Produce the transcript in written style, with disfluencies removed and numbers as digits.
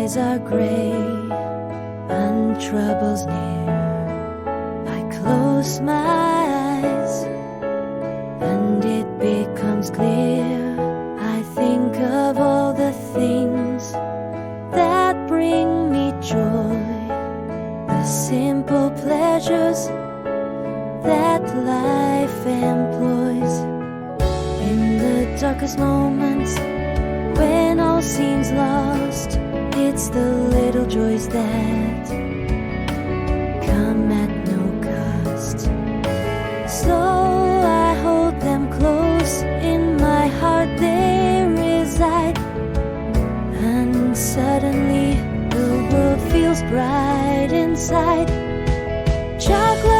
skies are gray and trouble's near, I close my eyes and it becomes clear. I think of all the things that bring me joy, the simple pleasures that life employs. In the darkest moments, when all seems lost, it's the little joys that come at no cost. So I hold them close, in my heart they reside, and suddenly the world feels bright inside. Chocolate